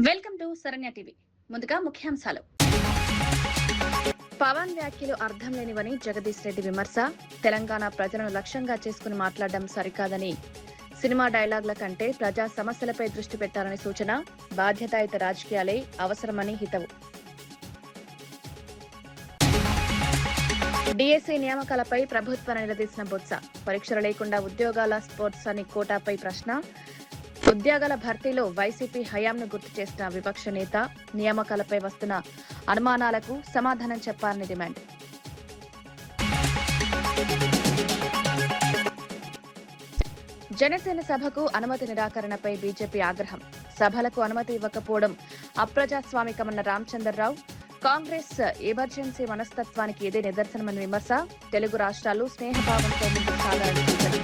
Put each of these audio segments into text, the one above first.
Welcome to Saranya TV. ముందుగా ముఖ్యాంశాలు. పవన్ వ్యాఖ్యలు అర్థం లేనివని జగదీష్ రెడ్డి విమర్శ. తెలంగాణ ప్రజలను లక్ష్యంగా చేసుకుని మాట్లాడడం సరికాదని, సినిమా డైలాగుల కంటే ప్రజా సమస్యలపై దృష్టి పెట్టాలని సూచన. బాధ్యతాయుత రాజకీయాలే అవసరమని హితవు. డిఎస్సీ నియామకాలపై ప్రభుత్వాన్ని నిలదీసిన బొత్స. పరీక్షలు లేకుండా ఉద్యోగాల స్పోర్ట్స్ అని కోటాపై ప్రశ్న. ఉద్యోగాల భర్తీలో వైసీపీ హయాంను గుర్తు చేసిన విపక్ష నేత. నియామకాలపై వస్తున్న అనుమానాలకు సమాధానం చెప్పాలని డిమాండ్. జనసేన సభకు అనుమతి నిరాకరణపై బీజేపీ ఆగ్రహం. సభలకు అనుమతి ఇవ్వకపోవడం అప్రజాస్వామికమన్న రామచంద్రరావు. కాంగ్రెస్ ఎమర్జెన్సీ మనస్తత్వానికి ఇదే నిదర్శనమని విమర్శ. తెలుగు రాష్ట్రాలు స్నేహభావంతో ముందుకు సాగాలని సూచన.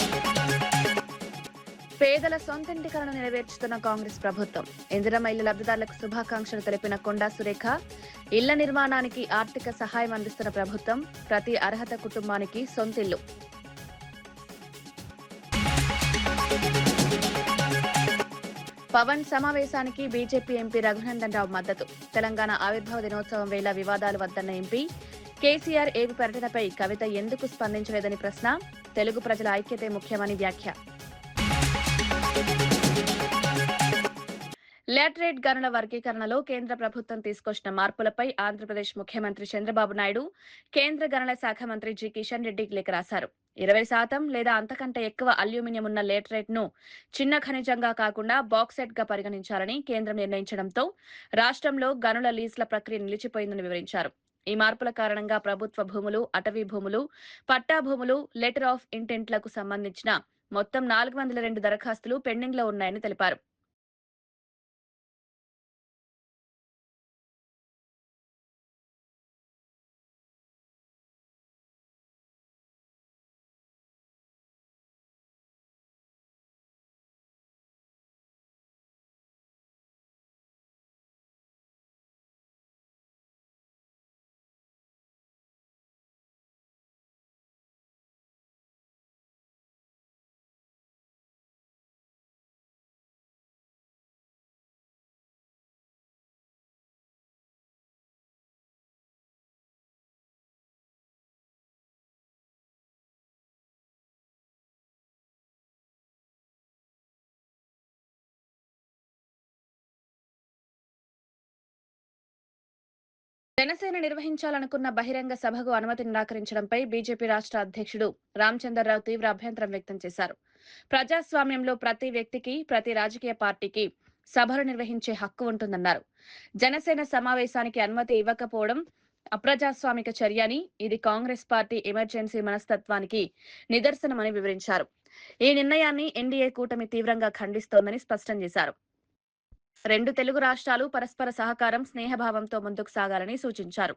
పేదల సొంతింటి కలను నెరవేర్చుతున్న కాంగ్రెస్ ప్రభుత్వం. ఇందిరమ్మ ఇళ్ల లబ్ధిదారులకు శుభాకాంక్షలు తెలిపిన కొండా సురేఖ. ఇళ్ల నిర్మాణానికి ఆర్థిక సహాయం అందిస్తున్న ప్రభుత్వం. ప్రతి అర్హత కుటుంబానికి సొంతిల్లు. పవన్ సమావేశానికి బీజేపీ ఎంపీ రఘునందన్ రావు మద్దతు. తెలంగాణ ఆవిర్భావ దినోత్సవం వేళ వివాదాలు వద్దన్న ఎంపీ. కేసీఆర్ ఏపీ పర్యటనపై కవిత ఎందుకు స్పందించలేదని ప్రశ్న. తెలుగు ప్రజల ఐక్యతే ముఖ్యమని వ్యాఖ్య. లాటరైట్ గనుల వర్గీకరణలో కేంద్ర ప్రభుత్వం తీసుకొచ్చిన మార్పులపై ఆంధ్రప్రదేశ్ ముఖ్యమంత్రి చంద్రబాబు నాయుడు కేంద్ర గనుల శాఖ మంత్రి జి కిషన్ రెడ్డికి లేఖ రాశారు. 20% లేదా అంతకంటే ఎక్కువ అల్యూమినియం ఉన్న లాటరైట్ ను చిన్న ఖనిజంగా కాకుండా బాక్సైట్ గా పరిగణించాలని కేంద్రం నిర్ణయించడంతో రాష్ట్రంలో గనుల లీజుల ప్రక్రియ నిలిచిపోయిందని వివరించారు. ఈ మార్పుల కారణంగా ప్రభుత్వ భూములు, అటవీ భూములు, పట్టా భూములు, లెటర్ ఆఫ్ ఇంటెంట్లకు సంబంధించిన మొత్తం 402 దరఖాస్తులు పెండింగ్ లో ఉన్నాయని తెలిపారు. జనసేన నిర్వహించాలనుకున్న బహిరంగ సభకు అనుమతి నిరాకరించడంపై బీజేపీ రాష్ట్ర అధ్యక్షుడు రామచంద్రరావు తీవ్ర అభ్యంతరం వ్యక్తం చేశారు. ప్రజాస్వామ్యంలో ప్రతి వ్యక్తికి, ప్రతి రాజకీయ పార్టీకి సభలు నిర్వహించే హక్కు ఉంటుందన్నారు. జనసేన సమావేశానికి అనుమతి ఇవ్వకపోవడం అప్రజాస్వామిక చర్యని, ఇది కాంగ్రెస్ పార్టీ ఎమర్జెన్సీ మనస్తత్వానికి నిదర్శనమని వివరించారు. ఈ నిర్ణయాన్ని ఎన్డీఏ కూటమి తీవ్రంగా ఖండిస్తోందని స్పష్టం చేశారు. రెండు తెలుగు రాష్ట్రాలు పరస్పర సహకారం, స్నేహభావంతో ముందుకు సాగాలని సూచించారు.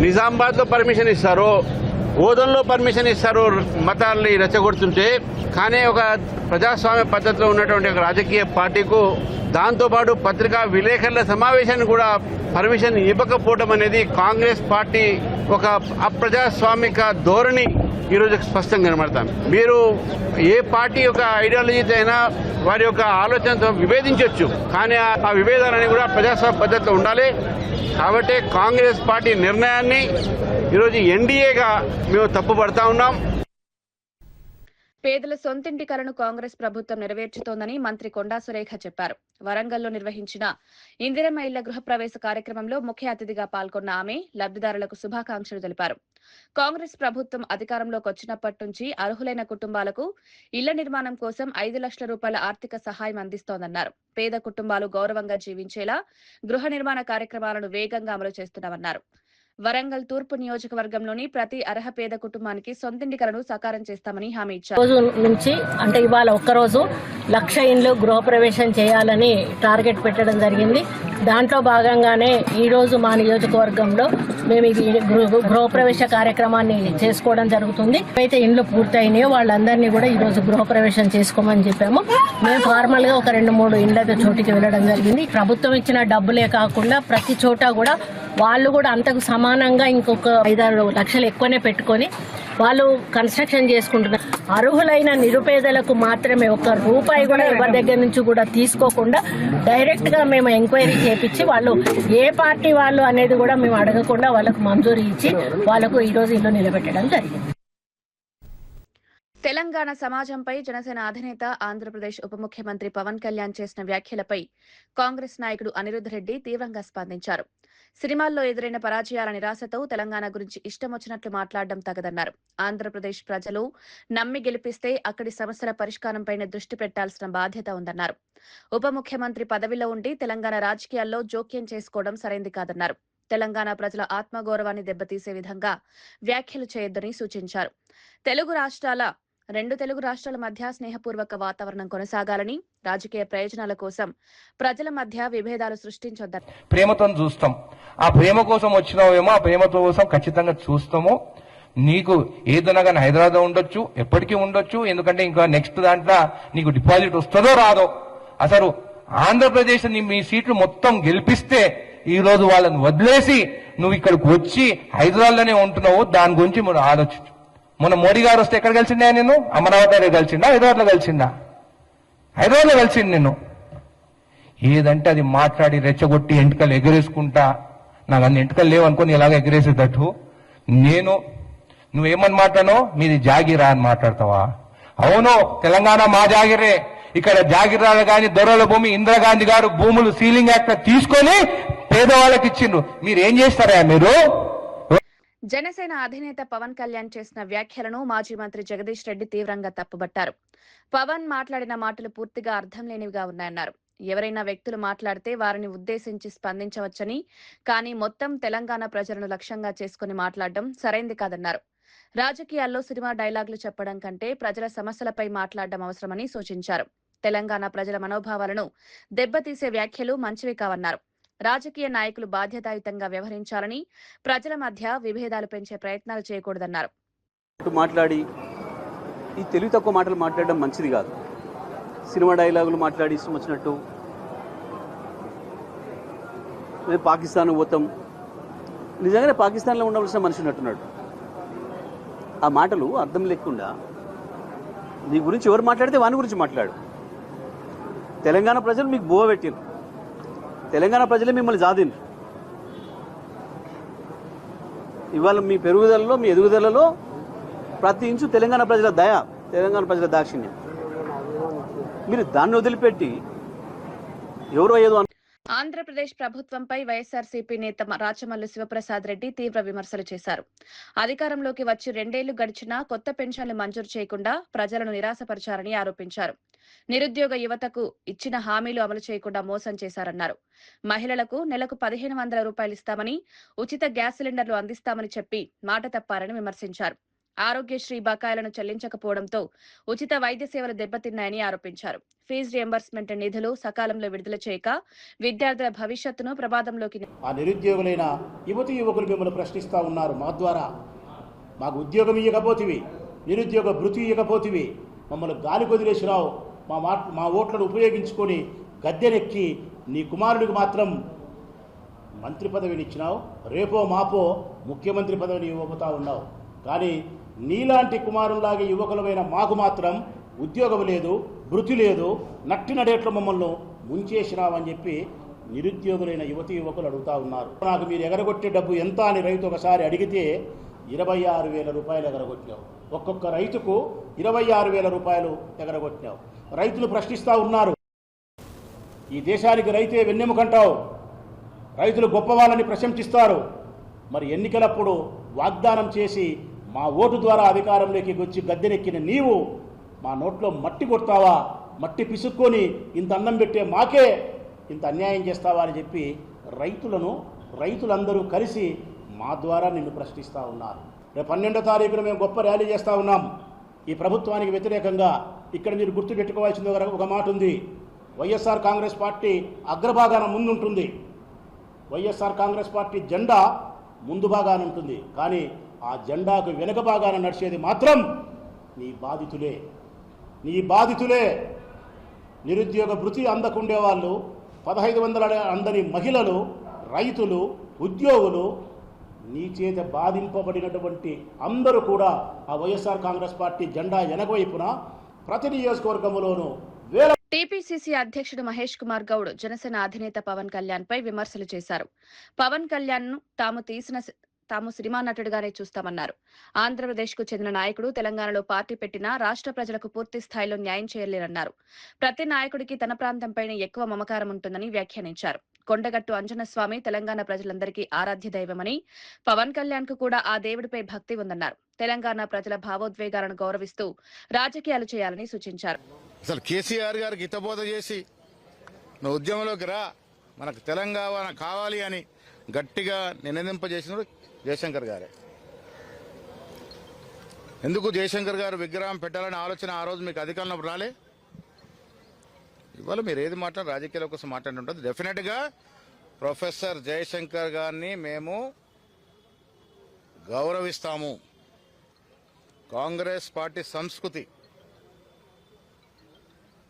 నిజామాబాద్ లో పర్మిషన్ ఇస్తారు, ఓదన్లో పర్మిషన్ ఇస్తారు మతాల్ని రెచ్చగొడుతుంటే, కానీ ఒక ప్రజాస్వామ్య పద్ధతిలో ఉన్నటువంటి ఒక రాజకీయ పార్టీకు దాంతోపాటు పత్రికా విలేకరుల సమావేశాన్ని కూడా పర్మిషన్ ఇవ్వకపోవడం అనేది కాంగ్రెస్ పార్టీ ఒక అప్రజాస్వామిక ధోరణి ఈరోజు స్పష్టంగా కనబడతాం. మీరు ఏ పార్టీ యొక్క ఐడియాలజీతో అయినా వారి యొక్క ఆలోచనతో విభేదించవచ్చు, కానీ ఆ విభేదాలని కూడా ప్రజాస్వామ్య పద్ధతిలో ఉండాలి. కాబట్టి కాంగ్రెస్ పార్టీ నిర్ణయాన్ని ఈరోజు ఎన్డీఏగా మేము తప్పుపడతా ఉన్నాం. పేదల సొంతింటి కలను కాంగ్రెస్ ప్రభుత్వం నెరవేర్చుతోందని మంత్రి కొండా సురేఖ చెప్పారు. వరంగల్లో నిర్వహించిన ఇందిరమ్మ ఇళ్ల గృహప్రవేశ కార్యక్రమంలో ముఖ్య అతిథిగా పాల్గొన్న ఆమె లబ్ధిదారులకు శుభాకాంక్షలు తెలిపారు. కాంగ్రెస్ ప్రభుత్వం అధికారంలోకి వచ్చినప్పటి నుంచి అర్హులైన కుటుంబాలకు ఇళ్ల నిర్మాణం కోసం 5 లక్షల రూపాయల ఆర్థిక సహాయం అందిస్తోందన్నారు. పేద కుటుంబాలు గౌరవంగా జీవించేలా గృహ నిర్మాణ కార్యక్రమాలను వేగంగా అమలు చేస్తున్నామన్నారు. వరంగల్ తూర్పు నియోజకవర్గంలోని ప్రతి అర్హ పేద కుటుంబానికి సొంతింటి కలను సాకారం చేస్తామని హామీ ఇచ్చారు. రోజు నుంచి అంటే ఇవాళ ఒక్కరోజు 1,00,000 ఇండ్లు గృహప్రవేశం చేయాలని టార్గెట్ పెట్టడం జరిగింది. దాంట్లో భాగంగానే ఈరోజు మా నియోజకవర్గంలో మేము ఇది గృహప్రవేశ కార్యక్రమాన్ని చేసుకోవడం జరుగుతుంది. అయితే ఇండ్లు పూర్తయినాయో వాళ్ళందరినీ కూడా ఈ రోజు గృహప్రవేశం చేసుకోమని చెప్పాము. మేము ఫార్మల్ గా ఒక 2-3 ఇండ్ల చోటికి వెళ్ళడం జరిగింది. ప్రభుత్వం ఇచ్చిన డబ్బులే కాకుండా ప్రతి చోట కూడా వాళ్ళు కూడా అంతకు సమానంగా ఇంకొక 5-6 లక్షలు ఎక్కువనే పెట్టుకొని వాళ్ళు కన్స్ట్రక్షన్ చేసుకుంటున్నారు. అర్హులైన నిరుపేదలకు మాత్రమే 1 రూపాయి కూడా ఎవరి దగ్గర నుంచి కూడా తీసుకోకుండా డైరెక్ట్ గా మేము ఎంక్వైరీ చేపించి వాళ్ళు ఏ పార్టీ వాళ్ళు అనేది కూడా మేము అడగకుండా వాళ్ళకు మంజూరు ఇచ్చి వాళ్ళకు ఈ రోజు ఇల్లు నిలబెట్టడం జరిగింది. తెలంగాణ సమాజంపై జనసేన అధినేత ఆంధ్రప్రదేశ్ ఉప ముఖ్యమంత్రి పవన్ కళ్యాణ్ చేసిన వ్యాఖ్యలపై కాంగ్రెస్ నాయకుడు అనిరుద్ రెడ్డి తీవ్రంగా స్పందించారు. సినిమాల్లో ఎదురైన పరాజయాల నిరాశతో తెలంగాణ గురించి ఇష్టం వచ్చినట్లు మాట్లాడడం తగదన్నారు. ఆంధ్రప్రదేశ్ ప్రజలు నమ్మి గెలిపిస్తే అక్కడి సమస్యల పరిష్కారంపై దృష్టి పెట్టాల్సిన బాధ్యత ఉందన్నారు. ఉప ముఖ్యమంత్రి పదవిలో ఉండి తెలంగాణ రాజకీయాల్లో జోక్యం చేసుకోవడం సరైంది కాదన్నారు. తెలంగాణ ప్రజల ఆత్మగౌరవాన్ని దెబ్బతీసే విధంగా వ్యాఖ్యలు చేయొద్దని సూచించారు. రెండు తెలుగు రాష్ట్రాల మధ్య స్నేహపూర్వక వాతావరణం కొనసాగాలని, రాజకీయ ప్రయోజనాల కోసం ప్రజల మధ్య విభేదాలు సృష్టించొద్దని. ప్రేమతో చూస్తాం, ఆ ప్రేమ కోసం వచ్చినావేమో, ఆ ప్రేమ కోసం ఖచ్చితంగా చూస్తాము. నీకు ఏదైనా కానీ హైదరాబాద్ ఉండొచ్చు, ఎప్పటికీ ఉండొచ్చు. ఎందుకంటే ఇంకా నెక్స్ట్ దాంట్లో నీకు డిపాజిట్ వస్తుందో రాదో. అసలు ఆంధ్రప్రదేశ్ మీ సీట్లు మొత్తం గెలిపిస్తే ఈ రోజు వాళ్ళని వదిలేసి నువ్వు ఇక్కడికి వచ్చి హైదరాబాద్ లోనే ఉంటున్నావు. దాని గురించి మనం ఆలోచించు. మొన్న మోడీ గారు వస్తే ఎక్కడ కలిసిండా? నేను అమరావతిలో కలిసిండా, హైదరాబాద్ లో కలిసిండా? హైదరాబాద్ లో కలిసిండు. నేను ఏదంటే అది మాట్లాడి రెచ్చగొట్టి ఎంటుకలు ఎగరేసుకుంటా, నాకు అన్ని ఎంటుకలు లేవు అనుకుని ఇలాగ ఎగరేసేటట్టు నువ్వేమని మాట్లాడో మీది జాగిరా అని మాట్లాడతావా? అవును, తెలంగాణ మా జాగిరే. ఇక్కడ జాగిరాలు కానీ దొరల భూమి ఇందిరాగాంధీ గారు భూములు సీలింగ్ యాక్ట్ తీసుకొని పేదవాళ్ళకి ఇచ్చిండ్రు. మీరు ఏం చేస్తారా? మీరు జనసేన అధినేత పవన్ కళ్యాణ్ చేసిన వ్యాఖ్యలను మాజీ మంత్రి జగదీష్ రెడ్డి తీవ్రంగా తప్పుబట్టారు. పవన్ మాట్లాడిన మాటలు పూర్తిగా అర్థం లేనివిగా ఉన్నాయన్నారు. ఎవరైనా వ్యక్తులు మాట్లాడితే వారిని ఉద్దేశించి స్పందించవచ్చని, కానీ మొత్తం తెలంగాణ ప్రజలను లక్ష్యంగా చేసుకుని మాట్లాడడం సరైంది కాదన్నారు. రాజకీయాల్లో సినిమా డైలాగులు చెప్పడం కంటే ప్రజల సమస్యలపై మాట్లాడడం అవసరమని సూచించారు. తెలంగాణ ప్రజల మనోభావాలను దెబ్బతీసే వ్యాఖ్యలు మంచివి కావన్నారు. రాజకీయ నాయకులు బాధ్యతాయుతంగా వ్యవహరించాలని, ప్రజల మధ్య విభేదాలు పెంచే ప్రయత్నాలు చేయకూడదన్నారు. మాట్లాడి ఈ తెలివి తక్కువ మాటలు మాట్లాడడం మంచిది కాదు. సినిమా డైలాగులు మాట్లాడి ఇష్టం వచ్చినట్టు మేము పాకిస్తాన్ పోతాం, నిజంగానే పాకిస్తాన్లో ఉండవలసిన మనిషి ఉన్నట్టున్నాడు. ఆ మాటలు అర్థం లేకుండా నీ గురించి ఎవరు మాట్లాడితే వాని గురించి మాట్లాడు. తెలంగాణ ప్రజలు మీకు బోవ పెట్టిండ్రు, తెలంగాణ ప్రజలే మిమ్మల్ని జాదిండ్రు. ఇవాళ మీ పెరుగుదలలో, మీ ఎదుగుదలలో ప్రతి ఇంచు తెలంగాణ ప్రజల దయ, తెలంగాణ ప్రజల దాక్షిణ్యం. మీరు దాన్ని వదిలిపెట్టి ఎవరో ఏదో. ఆంధ్రప్రదేశ్ ప్రభుత్వంపై వైఎస్ఆర్సీపీ నేత రాచమల్లు శివప్రసాద్ రెడ్డి తీవ్ర విమర్శలు చేశారు. అధికారంలోకి వచ్చి 2 ఏళ్లు గడిచినా కొత్త పెన్షన్లు మంజూరు చేయకుండా ప్రజలను నిరాశపరిచారని ఆరోపించారు. నిరుద్యోగ యువతకు ఇచ్చిన హామీలు అమలు చేయకుండా మోసం చేశారన్నారు. మహిళలకు నెలకు 1500 రూపాయలు ఇస్తామని, ఉచిత గ్యాస్ సిలిండర్లు అందిస్తామని చెప్పి మాట తప్పారని విమర్శించారు. ఆరోగ్యశ్రీ బకాయిలను చెల్లించకపోవడంతో ఉచిత వైద్య సేవలు దెబ్బతిన్నాయని ఆరోపించారు. ఫీజు రియంబర్స్మెంట్ నిధులు సకాలంలో విడుదల చేయక విద్యార్థుల భవిష్యత్తును ప్రమాదంలోకి. ఆ నిరుద్యోగులైన యువతి యువకులు మిమ్మల్ని ప్రశ్నిస్తూ ఉన్నారు. మా ద్వారా మాకు ఉద్యోగం ఇవ్వకపోతివి, నిరుద్యోగ భృతి ఇవ్వకపోతివి, మమ్మల్ని గాలి కొదిలేసినావు, మా ఓట్లను ఉపయోగించుకొని గద్దెనెక్కి నీ కుమారుడికి మాత్రం మంత్రి పదవిని ఇచ్చినావు, రేపో మాపో ముఖ్యమంత్రి పదవిని ఇవ్వబోతా ఉన్నావు. కానీ నీలాంటి కుమారులాగే యువకులమైన మాకు మాత్రం ఉద్యోగం లేదు, భృతి లేదు, నట్టి నడేట్లు మమ్మల్ని ముంచేసినావని చెప్పి నిరుద్యోగులైన యువతి యువకులు అడుగుతా ఉన్నారు. నాకు మీరు ఎగరగొట్టే డబ్బు ఎంత అని రైతు ఒకసారి అడిగితే 26,000 రూపాయలు ఎగరగొట్టినావు. ఒక్కొక్క రైతుకు 26,000 రూపాయలు ఎగరగొట్టినావు. రైతులు ప్రశ్నిస్తూ ఉన్నారు, ఈ దేశానికి రైతే వెన్నెముకంటావు, రైతులు గొప్పవాళ్ళని ప్రశంసిస్తారు. మరి ఎన్నికలప్పుడు వాగ్దానం చేసి మా ఓటు ద్వారా అధికారంలోకి వచ్చి గద్దెనెక్కిన నీవు మా నోట్లో మట్టి కొడతావా, మట్టి పిసుక్కొని ఇంత అన్నం పెట్టే మాకే ఇంత అన్యాయం చేస్తావా అని చెప్పి రైతులందరూ కలిసి మా ద్వారా నిన్ను ప్రశ్నిస్తూ ఉన్నారు. రేపు 12వ తారీఖున మేము గొప్ప ర్యాలీ చేస్తూ ఉన్నాం ఈ ప్రభుత్వానికి వ్యతిరేకంగా. ఇక్కడ మీరు గుర్తుపెట్టుకోవాల్సింది ఒక మాట ఉంది. వైఎస్ఆర్ కాంగ్రెస్ పార్టీ అగ్రభాగాన ముందుంటుంది. వైఎస్ఆర్ కాంగ్రెస్ పార్టీ జెండా ముందు భాగాన ఉంటుంది, కానీ ఆ జెండాకు వెనుక భాగాన నడిచేది మాత్రం నీ బాధితులే. నిరుద్యోగ భృతి అందకుండే వాళ్ళు, 1500 అందని మహిళలు, రైతులు, ఉద్యోగులు, నీ చేత బాధింపబడినటువంటి అందరూ కూడా ఆ వైఎస్ఆర్ కాంగ్రెస్ పార్టీ జెండా వెనకవైపున ప్రతి నియోజకవర్గంలోనూ వేల. టీపీసీసీ అధ్యక్షుడు మహేష్ కుమార్ గౌడ్ జనసేన అధినేత పవన్ కళ్యాణ్ పై విమర్శలు చేశారు. పవన్ కళ్యాణ్ ను తాము సినిమా నటుడిగానే చూస్తామన్నారు. ఆంధ్రప్రదేశ్ కు చెందిన నాయకుడు తెలంగాణలో పార్టీ పెట్టినా రాష్ట్ర ప్రజలకు పూర్తి స్థాయిలో న్యాయం చేయలేరన్నారు. ప్రతి నాయకుడికి తన ప్రాంతంపైనే ఎక్కువ మమకారం ఉంటుందని వ్యాఖ్యానించారు. కొండగట్టు అంజనస్వామి తెలంగాణ ప్రజలందరికీ ఆరాధ్య దైవమని, పవన్ కళ్యాణ్ కు కూడా ఆ దేవుడిపై భక్తి ఉందన్నారు. తెలంగాణ ప్రజల భావోద్వేగాలను గౌరవిస్తూ రాజకీయాలు చేయాలని సూచించారు. అసలు కేసీఆర్ గారికి హితబోధ చేసి నువ్వు ఉద్యమంలోకి రా, మనకు తెలంగాణ కావాలి అని గట్టిగా నినదింపజేసినాడు జయశంకర్ గారే. ఎందుకు జయశంకర్ గారు విగ్రహం పెట్టాలని ఆలోచన ఆ రోజు మీకు అధికారంలో రాలే? ఇవాళ మీరు ఏది మాట్లాడారు, రాజకీయాల కోసం మాట్లాడుతుంటుంది. డెఫినెట్గా ప్రొఫెసర్ జయశంకర్ గారిని మేము గౌరవిస్తాము. కాంగ్రెస్ పార్టీ సంస్కృతి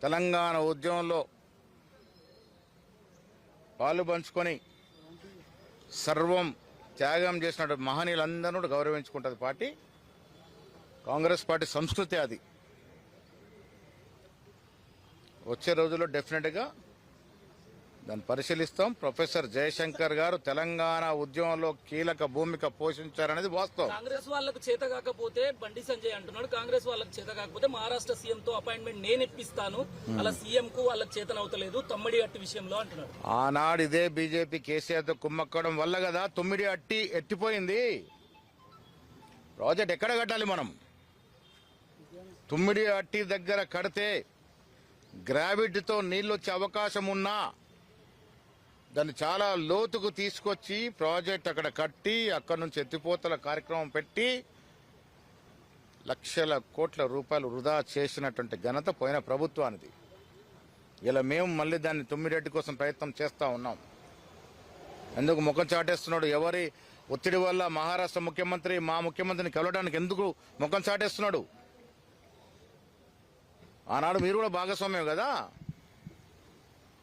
తెలంగాణ ఉద్యమంలో పాలు పంచుకొని సర్వం త్యాగం చేసిన మహనీయులందరూ గౌరవించుకుంటుంది పార్టీ. కాంగ్రెస్ పార్టీ సంస్కృతి అది. వచ్చే రోజుల్లో డెఫినెట్గా దాన్ని పరిశీలిస్తాం. ప్రొఫెసర్ జయశంకర్ గారు తెలంగాణ ఉద్యమంలో కీలక భూమిక పోషించారనేది వాస్తవం. కాంగ్రెస్ వాళ్ళకు చేత కాకపోతే బండి సంజయ్ అంటున్నాడు, కాంగ్రెస్ వాళ్ళకి చేత కాకపోతే మహారాష్ట్ర సీఎం తో అపాయింట్మెంట్ నేను ఇప్పిస్తాను, అలా సీఎం కు వాళ్ళకి చేతనవుతలేదు తమ్మిడి అట్టి విషయంలో అంటున్నాడు. ఆనాడు ఇదే బీజేపీ కేసీఆర్ తో కుమ్మక్కడం వల్ల కదా తొమ్మిడి అట్టి ఎత్తిపోయింది. ప్రాజెక్ట్ ఎక్కడ కట్టాలి మనం? తొమ్మిడి అట్టి దగ్గర కడితే గ్రావిటీతో నీళ్ళు వచ్చే అవకాశం ఉన్నా దాన్ని చాలా లోతుకు తీసుకొచ్చి ప్రాజెక్ట్ అక్కడ కట్టి అక్కడి నుంచి ఎత్తిపోతల కార్యక్రమం పెట్టి లక్షల కోట్ల రూపాయలు వృధా చేసినటువంటి ఘనత పోయిన ప్రభుత్వానిది. ఇలా మేము మళ్ళీ దాన్ని తొమ్మిడేటి కోసం ప్రయత్నం చేస్తూ ఉన్నాం. ఎందుకు ముఖం చాటేస్తున్నాడు? ఎవరి ఒత్తిడి వల్ల మహారాష్ట్ర ముఖ్యమంత్రి మా ముఖ్యమంత్రిని కలవడానికి ఎందుకు ముఖం చాటేస్తున్నాడు? ఆనాడు మీరు కూడా భాగస్వామ్యం కదా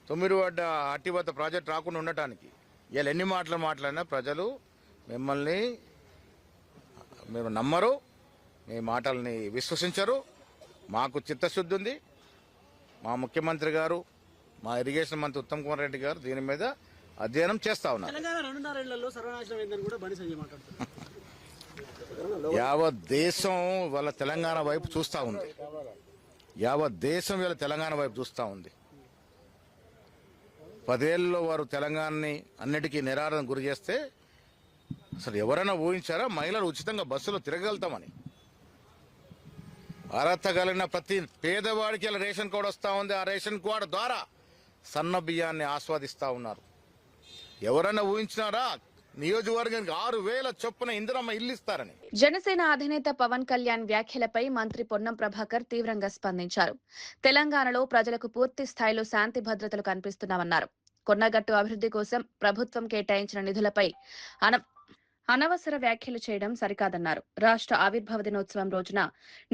తొమ్మిది అట్టివద్ద ప్రాజెక్ట్ రాకుండా ఉండటానికి. ఇలా ఎన్ని మాటలు మాట్లాడినా ప్రజలు మిమ్మల్ని మీరు నమ్మరు, మీ మాటల్ని విశ్వసించరు. మాకు చిత్తశుద్ధి ఉంది. మా ముఖ్యమంత్రి గారు, మా ఇరిగేషన్ మంత్రి ఉత్తమ్ కుమార్ రెడ్డి గారు దీని మీద అధ్యయనం చేస్తా ఉన్నారు. యావత్ దేశం వాళ్ళ తెలంగాణ వైపు చూస్తూ ఉంది. యావత్ దేశం వీళ్ళ తెలంగాణ వైపు చూస్తూ ఉంది. 10 ఏళ్ళలో వారు తెలంగాణని అన్నిటికీ నిరాదరణ గురి చేస్తే అసలు ఎవరైనా ఊహించారా మహిళలు ఉచితంగా బస్సులో తిరగలుగుతామని? అర్హత కలిగిన ప్రతి పేదవాడికి ఇలా రేషన్ కార్డు వస్తూ ఉంది. ఆ రేషన్ కార్డు ద్వారా సన్న బియ్యాన్ని ఆస్వాదిస్తూ ఉన్నారు. ఎవరైనా ఊహించినారా నియోజకవర్గానికి 6,000 చొప్పున ఇందిరమ్మ ఇల్లు ఇస్తారని? జనసేన అధినేత పవన్ కళ్యాణ్ వ్యాఖ్యలపై మంత్రి పొన్నం ప్రభాకర్ తీవ్రంగా స్పందించారు. తెలంగాణలో ప్రజలకు పూర్తి స్థాయిలో శాంతి భద్రతలు కనిపిస్తున్నామన్నారు. కొండగట్టు అభివృద్ధి కోసం ప్రభుత్వం కేటాయించిన నిధులపై అనవసర వ్యాఖ్యలు చేయడం సరికాదన్నారు. రాష్ట్ర ఆవిర్భావ దినోత్సవం రోజున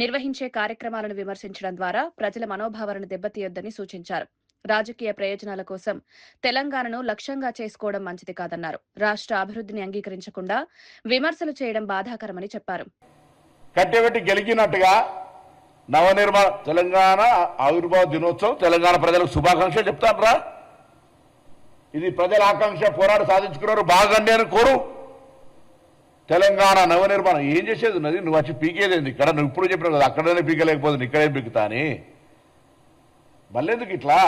నిర్వహించే కార్యక్రమాలను విమర్శించడం ద్వారా ప్రజల మనోభావాలను దెబ్బతీయొద్దని సూచించారు. రాజకీయ ప్రయోజనాల కోసం తెలంగాణను లక్ష్యంగా చేసుకోవడం మంచిది కాదన్నారు. రాష్ట్ర అభివృద్ధిని అంగీకరించకుండా విమర్శలు చేయడం బాధాకరమని చెప్పారు. కట్టెబెట్టి గెలిచినట్టుగా నవనిర్మాణ తెలంగాణ ఆవిర్భావ దినోత్సవం తెలంగాణ ప్రజలకు శుభాకాంక్షలు చెప్తానరా? ఇది ప్రజల ఆకాంక్ష, పోరాట సాధించుకున్నారు. బాగానే అని కోరు. తెలంగాణ నవనిర్మాణం ఏం చేసేది ఉన్నది? నువ్వు వచ్చి పీకేది ఇక్కడ. నువ్వు ఇప్పుడు చెప్పినావు కదా అక్కడనే పీకలేకపోతుంది ఇక్కడే పీకుతా అని. మళ్ళెందుకు ఇట్లా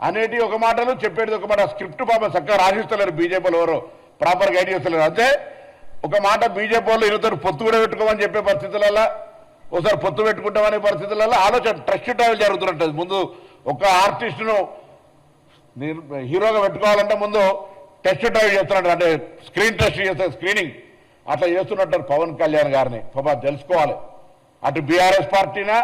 అనేటి ఒక మాటలు చెప్పేది ఒక మాట. స్క్రిప్ట్ పాప చక్కగా రాసిస్తలేరు బీజేపీలో, ఎవరు ప్రాపర్ గైడ్ చేస్తలేరు. అంతే ఒక మాట బీజేపీ వాళ్ళు ఇరువుతారు పొత్తు కూడా పెట్టుకోమని చెప్పే పరిస్థితులలో, ఒకసారి పొత్తు పెట్టుకుంటామనే పరిస్థితులలో ఆలోచన ట్రస్ట్ ట్రావెల్ జరుగుతున్నట్టు. ముందు ఒక ఆర్టిస్టును హీరోగా పెట్టుకోవాలంటే ముందు టెస్ట్ డ్రైవ్ చేస్తున్నట్టు, అంటే స్క్రీన్ టెస్ట్ చేస్తారు, స్క్రీనింగ్ అట్లా చేస్తున్నట్టు పవన్ కళ్యాణ్ గారిని పాప తెలుసుకోవాలి. అటు బీఆర్ఎస్ పార్టీనా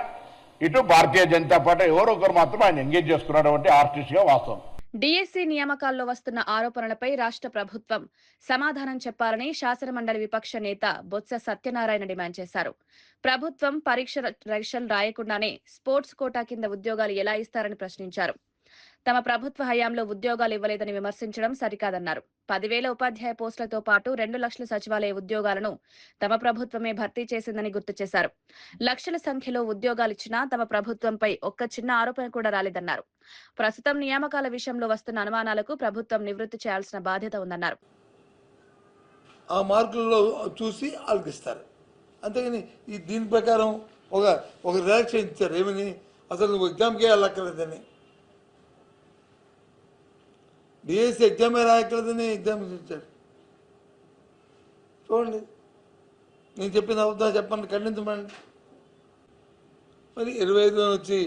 ఇటు భారతీయ జనతా పార్టీ ఎవరో ఒకరు మాత్రం ఆయన ఎంగేజ్ చేసుకున్నటువంటి ఆర్టిస్ట్ గా వాస్తవం. డీఎస్సీ నియామకాల్లో వస్తున్న ఆరోపణలపై రాష్ట్ర ప్రభుత్వం సమాధానం చెప్పాలని శాసనమండలి విపక్ష నేత బొత్స సత్యనారాయణ డిమాండ్ చేశారు. ప్రభుత్వం పరీక్షలు రాయకుండానే స్పోర్ట్స్ కోటా కింద ఉద్యోగాలు ఎలా ఇస్తారని ప్రశ్నించారు. తమ ప్రభుత్వ హయాంలో ఉద్యోగాలు ఇవ్వలేదని విమర్శించడం సరికాదన్నారు. 10,000 ఉపాధ్యాయ పోస్టులతో పాటు 2 లక్షల సచివాలయ ఉద్యోగాలను తమ ప్రభుత్వమే భర్తీ చేసిందని గుర్తు చేశారు. లక్షల సంఖ్యలో ఉద్యోగాలిచ్చినా తమ ప్రభుత్వంపై ఒక్క చిన్న ఆరోపణ కూడా రాలేదన్నారు. ప్రస్తుతం నియామకాల విషయంలో వస్తున్న అనుమానాలకు ప్రభుత్వం నివృత్తి చేయాల్సిన బాధ్యత ఉందన్నారు. ఆ మార్కుల్లో చూసి ఆలకిస్తారు. అంతేగాని దీని ప్రకారం ఒక రియాక్షన్ ఇచ్చారు. ఏమని? అసలు నువ్వు ఎగ్జామ్కే వెళ్ళక్కర్లేదని, డిఎస్సీ ఎగ్జామే రాయక్కర్లేదని ఎగ్జామ్ ఇచ్చారు. చూడండి, నేను చెప్పిన అబద్ధాలు చెప్పండి, ఖండించమండి. మరి 25 వచ్చి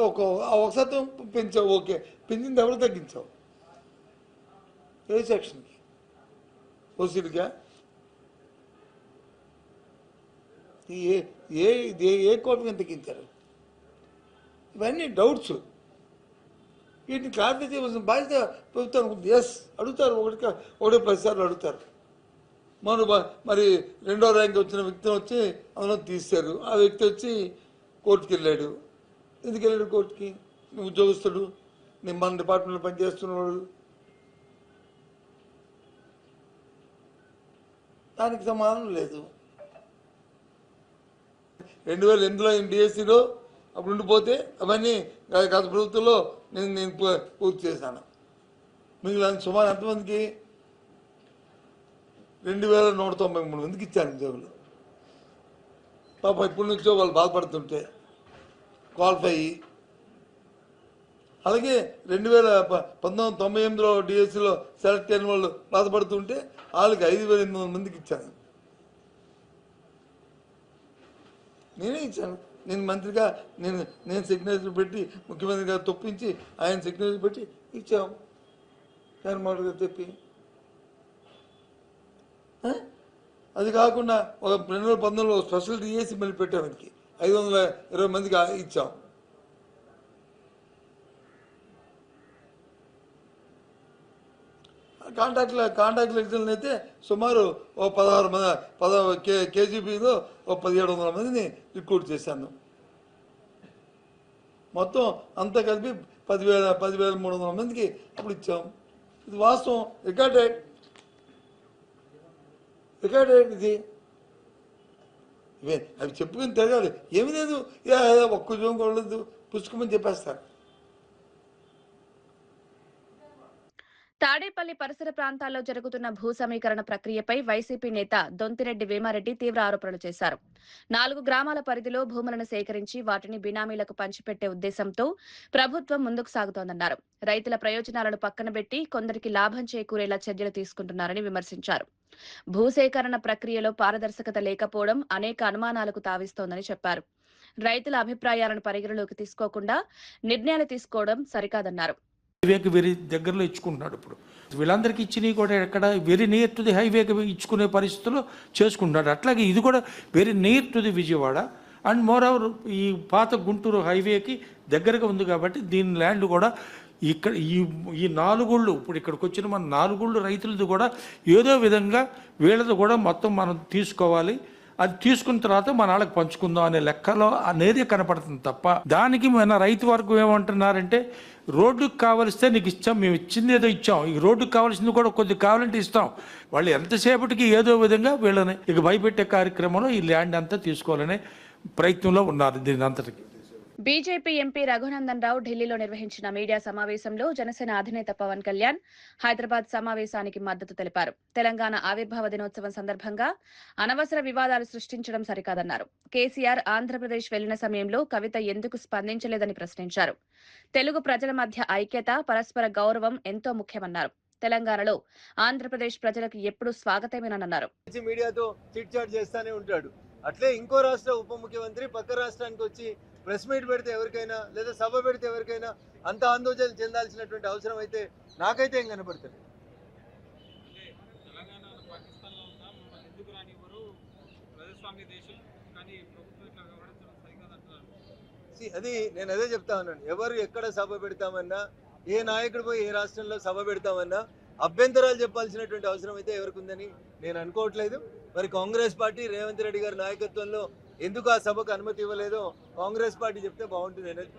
ఒక శాతం పెంచావు, ఓకే. పెంచింది ఎవరు తగ్గించావు? ఏ సెక్షన్కి? ఓసీలుగా? ఏ కోర్టు మీద తగ్గించారు? ఇవన్నీ డౌట్స్. వీటిని క్లారిఫై చేయవలసిన బాధ్యత ప్రభుత్వం ఉంది. అడుగుతారు, ఒకటే 10 సార్లు అడుగుతారు. మరి 2వ ర్యాంక్ వచ్చిన వ్యక్తిని వచ్చి అందులో తీశారు. ఆ వ్యక్తి వచ్చి కోర్టుకి వెళ్ళాడు. ఎందుకు వెళ్ళాడు కోర్టుకి? నువ్వు ఉద్యోగస్తుడు, నేను మన డిపార్ట్మెంట్లో పనిచేస్తున్నాడు, దానికి సమాధానం లేదు. 2008లో డిఎస్సీలో అప్పుడు ఉండిపోతే అవన్నీ గత ప్రభుత్వంలో నేను పూర్తి చేశాను. మిగిలిన సుమారు ఎంతమందికి? 2,193 మందికి ఇచ్చాను ఉద్యోగులు. పాప ఇప్పటి నుంచో వాళ్ళు బాధపడుతుంటే క్వాలిఫై అయ్యి, అలాగే 1998లో డిఎస్సీలో సెలెక్ట్ అయిన వాళ్ళు బాధపడుతుంటే వాళ్ళకి 5,800 మందికి ఇచ్చాను. నేనే ఇచ్చాను. నేను మంత్రిగా నేను సిగ్నేచర్ పెట్టి, ముఖ్యమంత్రి గారు తొప్పించి ఆయన సిగ్నేచర్ పెట్టి ఇచ్చాము. జగన్మోహన్ గారు చెప్పి. అది కాకుండా 2019లో స్పెషల్ డిఎస్సీ మళ్ళీ పెట్టాము. మనకి 520 మందికి ఇచ్చాం. కాంట్రాక్ట్ లెక్చర్లను అయితే సుమారు 16 కేజీబీలో 1,700 మందిని రిక్రూట్ చేశాను. మొత్తం అంతా కలిపి 10,300 మందికి అప్పుడు ఇచ్చాం. ఇది వాస్తవం, రికార్డెడ్ ఇది. అవి చెప్పుకుని తిరగాలి. ఏమి లేదు, ఒక్క ఉద్యోగం కొనలేదు, పుచ్చుకోమని చెప్పేస్తారు. తాడేపల్లి పరిసర ప్రాంతాల్లో జరుగుతున్న భూ సమీకరణ ప్రక్రియపై వైసీపీ నేత దొంతిరెడ్డి వేమారెడ్డి తీవ్ర ఆరోపణలు చేశారు. 4 గ్రామాల పరిధిలో భూములను సేకరించి వాటిని బినామీలకు పంచిపెట్టే ఉద్దేశంతో ప్రభుత్వం ముందుకు సాగుతోందన్నారు. రైతుల ప్రయోజనాలను పక్కనబెట్టి కొందరికి లాభం చేకూరేలా చర్యలు తీసుకుంటున్నారని విమర్శించారు. భూసేకరణ ప్రక్రియలో పారదర్శకత లేకపోవడం అనేక అనుమానాలకు తావిస్తోందని చెప్పారు. రైతుల అభిప్రాయాలను పరిగణలోకి తీసుకోకుండా నిర్ణయాలు తీసుకోవడం సరికాదన్నారు. హైవేకి వెరీ దగ్గరలో ఇచ్చుకుంటున్నాడు. ఇప్పుడు వీళ్ళందరికీ ఇచ్చినవి కూడా ఎక్కడ వెరీ నియర్ టు ది హైవేకి ఇచ్చుకునే పరిస్థితుల్లో చేసుకుంటున్నాడు. అట్లాగే ఇది కూడా very near to the Vijayawada and more over ఈ పాత గుంటూరు హైవేకి దగ్గరగా ఉంది కాబట్టి దీని ల్యాండ్ కూడా ఇక్కడ ఈ 4 గుళ్ళు ఇప్పుడు ఇక్కడికి వచ్చిన మన 4 గుళ్ళు రైతులది కూడా ఏదో విధంగా వీళ్ళది కూడా మొత్తం మనం తీసుకోవాలి, అది తీసుకున్న తర్వాత మన వాళ్ళకి పంచుకుందాం అనే లెక్కలో అనేది కనపడుతుంది తప్ప దానికి మన రైతు వర్గం ఏమంటున్నారంటే రోడ్డుకు కావలిస్తే నీకు ఇచ్చాం, మేము ఇచ్చింది ఏదో ఇచ్చాం, ఈ రోడ్డుకు కావాల్సింది కూడా కొద్ది కావాలంటే ఇస్తాం. వాళ్ళు ఎంతసేపటికి ఏదో విధంగా వీళ్ళని ఇక భయపెట్టే కార్యక్రమంలో ఈ ల్యాండ్ అంతా తీసుకోవాలనే ప్రయత్నంలో ఉన్నారు. దీని అంతటికి బీజేపీ ఎంపీ రఘునందన్ రావు ఢిల్లీలో నిర్వహించిన మీడియా సమావేశంలో జనసేన అధినేత పవన్ కళ్యాణ్ హైదరాబాద్ సమావేశానికి మద్దతు తెలిపారు. తెలంగాణ ఆవిర్భావ దినోత్సవం సందర్భంగా అనవసర వివాదాలు సృష్టించడం సరికాదన్నారు. కేసీఆర్ ఆంధ్రప్రదేశ్ వెళ్లిన సమయంలో కవిత ఎందుకు స్పందించలేదని ప్రశ్నించారు. తెలుగు ప్రజల మధ్య ఐక్యత, పరస్పర గౌరవం ఎంతో ముఖ్యమన్నారు. తెలంగాణలో ఆంధ్రప్రదేశ్ ప్రజలకు ఎప్పుడూ స్వాగతమేనన్నారు. మీడియాతో చిట్ చాట్ చేస్తానే ఉంటాడు. అట్లే ఇంకో రాష్ట్ర ఉప ముఖ్యమంత్రి పక్క రాష్ట్రానికి వచ్చి ప్రెస్ మీట్ పెడితే ఎవరికైనా లేదా సభ పెడితే ఎవరికైనా అంత ఆందోళన చెందాల్సినటువంటి అవసరం అయితే నాకైతే ఏం కనపడుతుంది. అది నేను అదే చెప్తా ఉన్నాను. ఎవరు ఎక్కడ సభ పెడతామన్నా ఏ నాయకుడు పోయి ఏ రాష్ట్రంలో సభ పెడతామన్నా అభ్యంతరాలు చెప్పాల్సినటువంటి అవసరం అయితే ఎవరికి ఉందని నేను అనుకోవట్లేదు. మరి కాంగ్రెస్ పార్టీ రేవంత్ రెడ్డి గారి నాయకత్వంలో ఎందుకు ఆ సభకు అనుమతి ఇవ్వలేదో కాంగ్రెస్ పార్టీ చెప్తే బాగుంటుంది అనేది.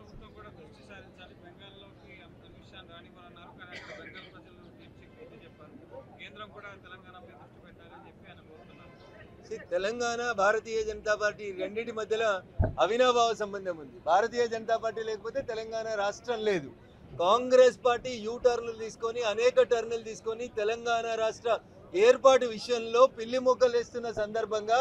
తెలంగాణ భారతీయ జనతా పార్టీ రెండింటి మధ్యలో అవినాభావ సంబంధం ఉంది. భారతీయ జనతా పార్టీ లేకపోతే తెలంగాణ రాష్ట్రం లేదు. కాంగ్రెస్ పార్టీ టర్నులు తీసుకొని అనేక టర్నులు తీసుకొని తెలంగాణ రాష్ట్ర ఏర్పాటు విషయంలో పిల్లి మొక్కలు వేస్తున్న సందర్భంగా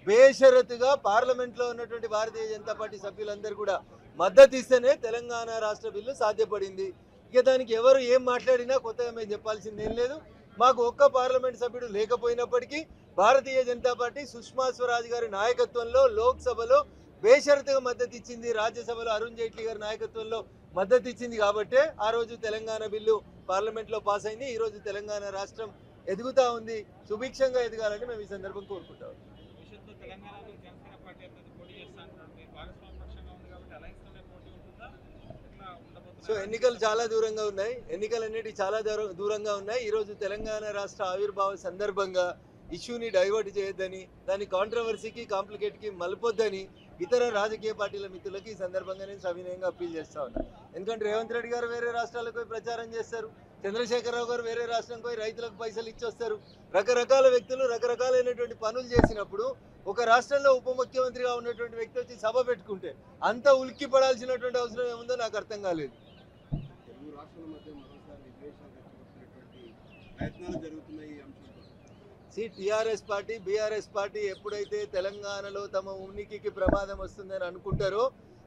బేషరతుగా పార్లమెంట్లో ఉన్నటువంటి భారతీయ జనతా పార్టీ సభ్యులందరూ కూడా మద్దతు ఇస్తేనే తెలంగాణ రాష్ట్ర బిల్లు సాధ్యపడింది. ఇక దానికి ఎవరు ఏం మాట్లాడినా కొత్తగా మేము చెప్పాల్సింది ఏం లేదు. మాకు ఒక్క పార్లమెంట్ సభ్యుడు లేకపోయినప్పటికీ భారతీయ జనతా పార్టీ సుష్మా స్వరాజ్ గారి నాయకత్వంలో లోక్సభలో బేషరతుగా మద్దతు ఇచ్చింది. రాజ్యసభలో అరుణ్ జైట్లీ గారి నాయకత్వంలో మద్దతు ఇచ్చింది కాబట్టే ఆ రోజు తెలంగాణ బిల్లు పార్లమెంట్లో పాస్ అయింది. ఈ రోజు తెలంగాణ రాష్ట్రం ఎదుగుతా ఉంది. సుభిక్షంగా ఎదగాలని మేము ఈ సందర్భం కోరుకుంటాం. సో ఎన్నికలు చాలా దూరంగా ఉన్నాయి. ఎన్నికలన్నిటి చాలా దూరంగా ఉన్నాయి. ఈరోజు తెలంగాణ రాష్ట్ర ఆవిర్భావ సందర్భంగా ఇష్యూని డైవర్ట్ చేయొద్దని, దాని కాంట్రవర్సీకి కాంప్లికేట్కి మలపొద్దని ఇతర రాజకీయ పార్టీల మిత్రులకి ఈ సందర్భంగా నేను సవినయంగా అప్పీల్ చేస్తా ఉన్నాను. ఎందుకంటే రేవంత్ రెడ్డి గారు వేరే రాష్ట్రాలకు పోయి ప్రచారం చేస్తారు, చంద్రశేఖరరావు గారు వేరే రాష్ట్రం పోయి రైతులకు పైసలు ఇచ్చొస్తారు. రకరకాల వ్యక్తులు రకరకాలైనటువంటి పనులు చేసినప్పుడు ఒక రాష్ట్రంలో ఉప ముఖ్యమంత్రిగా ఉన్నటువంటి వ్యక్తి వచ్చి సభ పెట్టుకుంటే అంత ఉలిక్కి పడాల్సినటువంటి అవసరం ఏముందో నాకు అర్థం కాలేదు. టీఆర్ఎస్ పార్టీ బీఆర్ఎస్ పార్టీ ఎప్పుడైతే తెలంగాణలో తమ ఉనికికి ప్రమాదం వస్తుందని అనుకుంటారో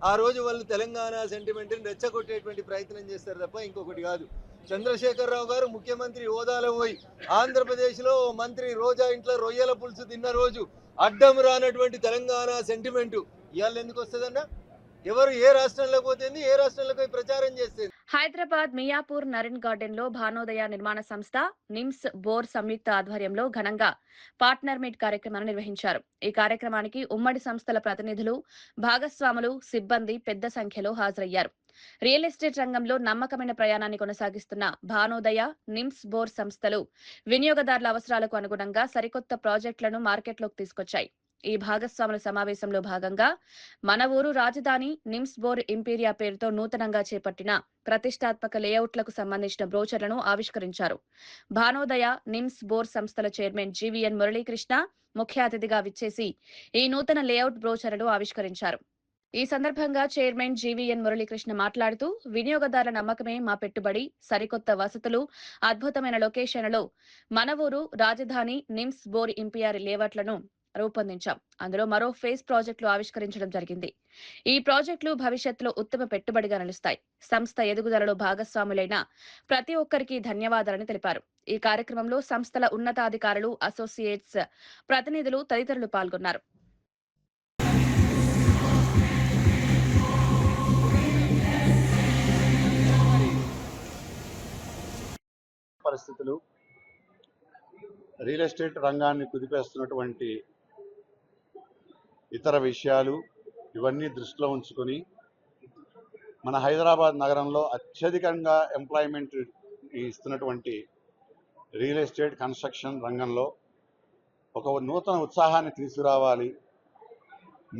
ఆ రోజు వాళ్ళు తెలంగాణ సెంటిమెంట్ని రెచ్చగొట్టేటువంటి ప్రయత్నం చేస్తారు తప్ప ఇంకొకటి కాదు. చంద్రశేఖరరావు గారు ముఖ్యమంత్రి హోదాలో పోయి ఆంధ్రప్రదేశ్లో మంత్రి రోజా ఇంట్లో రొయ్యల పులుసు తిన్న రోజు అడ్డం రానటువంటి తెలంగాణ సెంటిమెంటు ఇవాళ ఎందుకు వస్తుందన్నా? ఎవరు ఏ రాష్ట్రంలో పోతుంది, ఏ రాష్ట్రంలో పోయి ప్రచారం చేస్తుంది? హైదరాబాద్ మియాపూర్ నరిన్ గార్డెన్ లో భానోదయ నిర్మాణ సంస్థ నిమ్స్ బోర్ సంయుక్త ఆధ్వర్యంలో ఘనంగా పార్ట్నర్ మీట్ కార్యక్రమాన్ని నిర్వహించారు. ఈ కార్యక్రమానికి ఉమ్మడి సంస్థల ప్రతినిధులు, భాగస్వాములు, సిబ్బంది పెద్ద సంఖ్యలో హాజరయ్యారు. రియల్ ఎస్టేట్ రంగంలో నమ్మకమైన ప్రయాణాన్ని కొనసాగిస్తున్న భానోదయ, నిమ్స్ బోర్ సంస్థలు వినియోగదారుల అవసరాలకు అనుగుణంగా సరికొత్త ప్రాజెక్టులను మార్కెట్లోకి తీసుకొచ్చాయి. ఈ భాగస్వాముల సమావేశంలో భాగంగా మన ఊరు రాజధాని నిమ్స్ బోర్ ఇంపీరియా పేరుతో నూతనంగా చేపట్టిన ప్రతిష్టాత్మక లేఅవుట్లకు సంబంధించిన బ్రోచర్లను ఆవిష్కరించారు. భానోదయ, నిమ్స్ బోర్ సంస్థల చైర్మన్ జీవీఎన్ మురళీకృష్ణ ముఖ్య అతిథిగా విచ్చేసి ఈ నూతన లేఅవుట్ బ్రోచర్లను ఆవిష్కరించారు. ఈ సందర్భంగా చైర్మన్ జీవీఎన్ మురళీకృష్ణ మాట్లాడుతూ, వినియోగదారుల నమ్మకమే మా పెట్టుబడి, సరికొత్త వసతులు, అద్భుతమైన లొకేషన్లలో మన ఊరు రాజధాని నిమ్స్ బోర్ ఇంపీరియా లేఅవుట్లను రూపొందించాం. అందులో మరో ఫేజ్ ప్రాజెక్టులు ఆవిష్కరించడం జరిగింది. ఈ ప్రాజెక్టులు భవిష్యత్తులో ఉత్తమ పెట్టుబడిగా నిలుస్తాయి. సంస్థ ఎదుగుదలలో భాగస్వాములైన ప్రతి ఒక్కరికి ధన్యవాదాలని తెలిపారు. ఈ కార్యక్రమంలో సంస్థల ఉన్నతాధికారులు, అసోసియేట్స్ ప్రతినిధులు తదితరులు పాల్గొన్నారు. పరిస్థితులు, రియల్ ఎస్టేట్ రంగాన్ని కుదిపేస్తున్నటువంటి ఇతర విషయాలు ఇవన్నీ దృష్టిలో ఉంచుకొని మన హైదరాబాద్ నగరంలో అత్యధికంగా ఎంప్లాయ్మెంట్ ఇస్తున్నటువంటి రియల్ ఎస్టేట్ కన్స్ట్రక్షన్ రంగంలో ఒక నూతన ఉత్సాహాన్ని తీసుకురావాలి,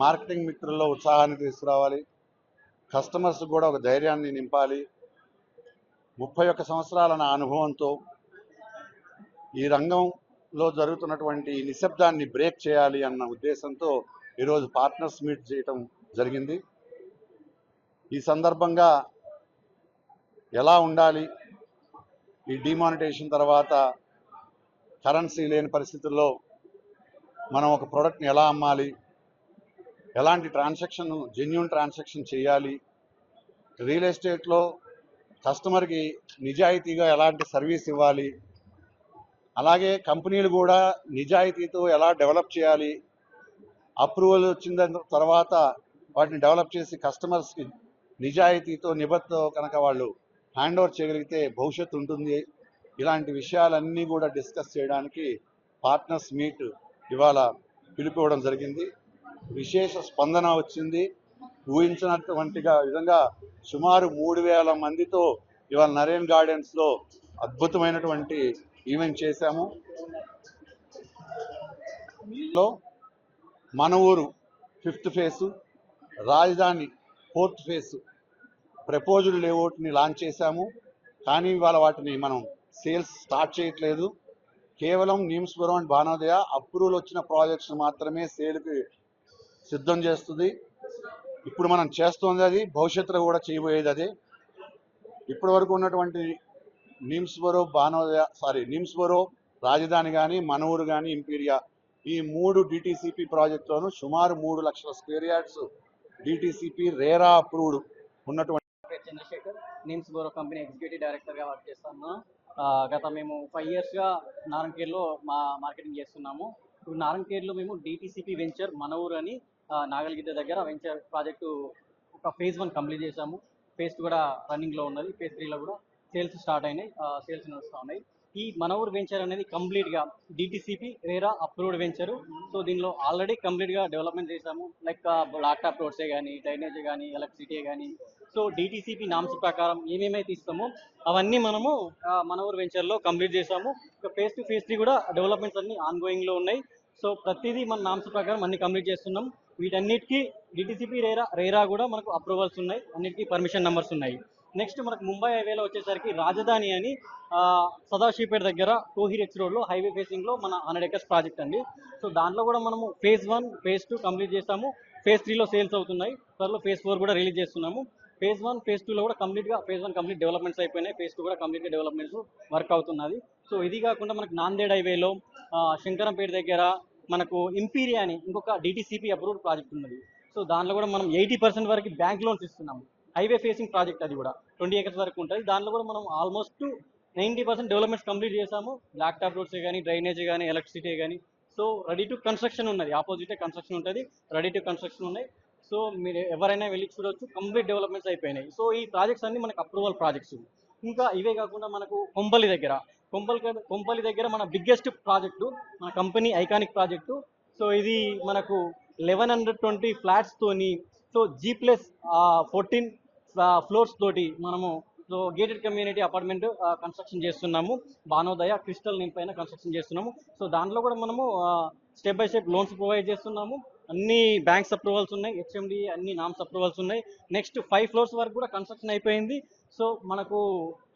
మార్కెటింగ్ మిత్రుల్లో ఉత్సాహాన్ని తీసుకురావాలి, కస్టమర్స్ కూడా ఒక ధైర్యాన్ని నింపాలి. 31 సంవత్సరాల నా అనుభవంతో ఈ రంగంలో జరుగుతున్నటువంటి నిశ్శబ్దాన్ని బ్రేక్ చేయాలి అన్న ఉద్దేశంతో ఈరోజు పార్ట్నర్స్ మీట్ చేయటం జరిగింది. ఈ సందర్భంగా ఎలా ఉండాలి, ఈ డిమానిటైజేషన్ తర్వాత కరెన్సీ లేని పరిస్థితుల్లో మనం ఒక ప్రోడక్ట్ని ఎలా అమ్మాలి, ఎలాంటి ట్రాన్సాక్షన్ జెన్యూన్ ట్రాన్సాక్షన్ చేయాలి, రియల్ ఎస్టేట్లో కస్టమర్కి నిజాయితీగా ఎలాంటి సర్వీస్ ఇవ్వాలి, అలాగే కంపెనీలు కూడా నిజాయితీతో ఎలా డెవలప్ చేయాలి, అప్రూవల్ వచ్చిన తర్వాత వాటిని డెవలప్ చేసి కస్టమర్స్కి నిజాయితీతో నిబద్ధతో కనుక వాళ్ళు హ్యాండ్ ఓవర్ చేయగలిగితే భవిష్యత్తు ఉంటుంది. ఇలాంటి విషయాలన్నీ కూడా డిస్కస్ చేయడానికి పార్ట్నర్స్ మీట్ ఇవాళ పిలిపివ్వడం జరిగింది. విశేష స్పందన వచ్చింది. ఊహించినటువంటి విధంగా సుమారు 3000 మందితో ఇవాళ నరేన్ గార్డెన్స్లో అద్భుతమైనటువంటి ఈవెంట్ చేశాము. మన ఊరు 5th ఫేసు, రాజధాని 4th ఫేసు ప్రపోజల్ లేఅవుట్ని లాంచ్ చేశాము. కానీ ఇవాళ వాటిని మనం సేల్స్ స్టార్ట్ చేయట్లేదు. కేవలం నీమ్స్పురం అండ్ భానోదయ అప్రూవల్ వచ్చిన ప్రాజెక్ట్స్ మాత్రమే సేల్కి సిద్ధం చేస్తుంది. ఇప్పుడు మనం చేస్తుంది అది, భవిష్యత్తులో కూడా చేయబోయేది అదే. ఇప్పటి వరకు ఉన్నటువంటి నీమ్స్బరో, రాజధాని కానీ, మన ఊరు కానీ, ఇంపీరియా ఈ 3 డిటిసిపి ప్రాజెక్టులోనూ సుమారు 3 లక్షల square yards DTCP RERA approved ఉన్నటువంటి. చంద్రశేఖర్, నీమ్స్బరో కంపెనీ ఎగ్జిక్యూటివ్ డైరెక్టర్గా వర్క్ చేస్తాను. గత మేము 5 yearsగా నారంకేర్లో మార్కెటింగ్ చేస్తున్నాము. ఇప్పుడు నారంకేర్లో మేము డిటిసిపి వెంచర్ మన ఊరు అని నాగల్గిద్ద దగ్గర వెంచర్ ప్రాజెక్టు ఒక phase 1 కంప్లీట్ చేశాము. phase 2 కూడా రన్నింగ్లో ఉన్నది. phase 3లో కూడా సేల్స్ స్టార్ట్ అయినాయి, సేల్స్ నడుస్తూ ఉన్నాయి. ఈ మన ఊరు వెంచర్ అనేది కంప్లీట్గా DTCP RERA approved venture. So దీనిలో ఆల్రెడీ కంప్లీట్గా డెవలప్మెంట్ చేశాము. లైక్ ల్యాప్టాప్ రోడ్సే కానీ, డ్రైనేజ్ కానీ, ఎలక్ట్రిసిటీ కానీ. సో డిటిసిపి నామ్స్ ప్రకారం ఏమేమైతే ఇస్తామో అవన్నీ మనము మన ఊరు వెంచర్లో కంప్లీట్ చేశాము. ఇక phase 2, phase 3 కూడా డెవలప్మెంట్స్ అన్ని ఆన్గోయింగ్లో ఉన్నాయి. సో ప్రతిదీ మన నామ్స్ ప్రకారం అన్ని కంప్లీట్ చేస్తున్నాం. వీటన్నిటికీ డిటిసిపి రేరా కూడా మనకు అప్రూవల్స్ ఉన్నాయి, అన్నిటికీ పర్మిషన్ నెంబర్స్ ఉన్నాయి. నెక్స్ట్ మనకు ముంబై హైవేలో వచ్చేసరికి రాజధాని అని సదాశివపేట దగ్గర కోహిరెక్స్ రోడ్లో హైవే ఫేసింగ్లో మన 100 acres ప్రాజెక్ట్ అండి. సో దాంట్లో కూడా మనము phase 1, phase 2 కంప్లీట్ చేస్తాము. phase 3లో సేల్స్ అవుతున్నాయి. త్వరలో phase 4 కూడా రిలీజ్ చేస్తున్నాము. phase 1, phase 2లో కూడా కంప్లీట్గా phase 1 కంప్లీట్ డెవలప్మెంట్స్ అయిపోయినాయి. phase 2 కూడా కంప్లీట్గా డెవలప్మెంట్స్ వర్క్ అవుతున్నది. సో ఇది కాకుండా మనకు నాందేడ్ హైవేలో శంకరంపేట దగ్గర మనకు ఇంపీరియా అని ఇంకొక డిటిసిపి అప్రూవ్డ్ ప్రాజెక్ట్ ఉన్నది. సో దాంట్లో కూడా మనం 80% వరకు బ్యాంక్ లోన్స్ ఇస్తున్నాము. హైవే ఫేసింగ్ ప్రాజెక్ట్ అది కూడా 20 acres వరకు ఉంటుంది. దాంట్లో కూడా మనం ఆల్మోస్ట్ 90% డెవలప్మెంట్స్ కంప్లీట్ చేసాము. ల్యాప్టాప్ రోడ్సే కానీ, డ్రైనేజ్ కానీ, ఎలక్ట్రిసిటీ కానీ. సో రెడీ టు కన్స్ట్రక్షన్ ఉన్నది, ఆపోజిటే కన్స్ట్రక్షన్ ఉంటుంది, రెడీ టు కన్స్ట్రక్షన్ ఉన్నాయి. సో మీరు ఎవరైనా వెళ్ళి చూడొచ్చు, కంప్లీట్ డెవలప్మెంట్స్ అయిపోయినాయి. సో ఈ ప్రాజెక్ట్స్ అన్ని మనకు అప్రూవల్ ప్రాజెక్ట్స్. ఇంకా ఇవే కాకుండా మనకు కొంపల్లి దగ్గర మన బిగ్గెస్ట్ ప్రాజెక్టు, మన కంపెనీ ఐకానిక్ ప్రాజెక్టు. సో ఇది మనకు 1120 ఫ్లాట్స్ తోని, సో G+14 ఫ్లోర్స్ తోటి మనము so gated community apartment construction చేస్తున్నాము. భానోదయ క్రిస్టల్ నేమ్ పైన కన్స్ట్రక్షన్ చేస్తున్నాము. సో దాంట్లో కూడా మనము step by step loans provide చేస్తున్నాము. అన్ని బ్యాంక్స్ అప్రూవల్స్ ఉన్నాయి, HMD అన్ని నామ్స్ అప్రూవల్స్ ఉన్నాయి. నెక్స్ట్ 5 floors వరకు కూడా కన్స్ట్రక్షన్ అయిపోయింది. సో మనకు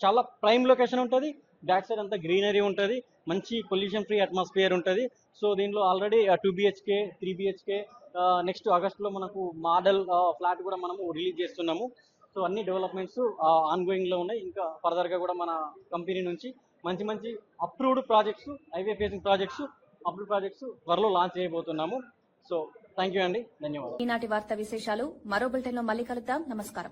చాలా ప్రైమ్ లొకేషన్ ఉంటుంది, బ్యాక్ సైడ్ అంతా గ్రీనరీ ఉంటుంది, మంచి పొల్యూషన్ ఫ్రీ అట్మాస్ఫియర్ ఉంటుంది. సో దీనిలో ఆల్రెడీ 2 BHK, 3 BHK నెక్స్ట్ ఆగస్టులో మనకు మోడల్ ఫ్లాట్ కూడా మనము రిలీజ్ చేస్తున్నాము. సో అన్ని డెవలప్మెంట్స్ ఆన్గోయింగ్లో ఉన్నాయి. ఇంకా ఫర్దర్గా కూడా మన కంపెనీ నుంచి మంచి approved projects, highway facing projects, approved projects త్వరలో లాంచ్ చేయబోతున్నాము. సో థ్యాంక్ యూ అండి, ధన్యవాదాలు. ఈనాటి వార్తా విశేషాలు మరో బులెటిన్లో మళ్ళీ కలుద్దాం. నమస్కారం.